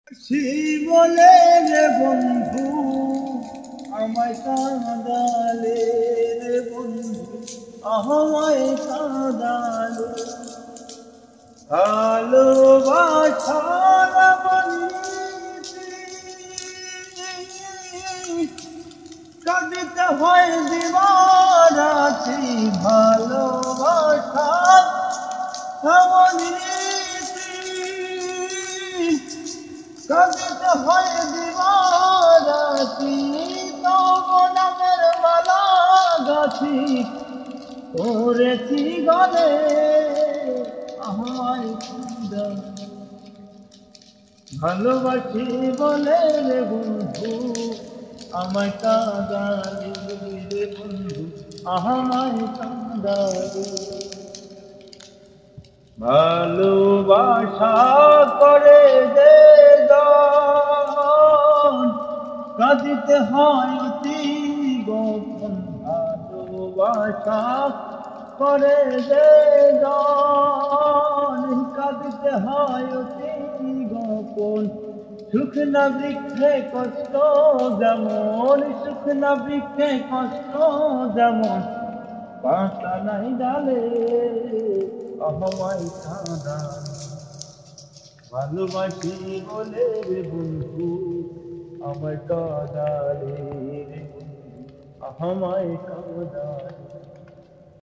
বলে রে বন্ধু আমায় কাঁদালে রে বন্ধু আমায় কাঁদালে ভালোবাসার কাঁদিতে হয় দিবারাতি ভালোবাসার কাঁদিতে হয় দিবারাতি তব নামের মালা গাছি করেছি গলে আমায় ভালোবাসি বলে রে বন্ধু আমায় কাঁদালি রে বন্ধু আমায় কাঁদালি ভালোবাসা করে দে কাঁদিতে হয় অতি গোপন ভালোবাসা করে দে কাঁদিতে হয় অতি গোপন সুখ না বৃক্ষে কষ্ট যেমন সুখ না বৃক্ষে কষ্ট যেমন পাতা নাই ডালে আমায় কাঁদা ভালোবাসি বলে রে বন্ধু আমায় কাঁদালে রে বন্ধু আমায় কাঁদালে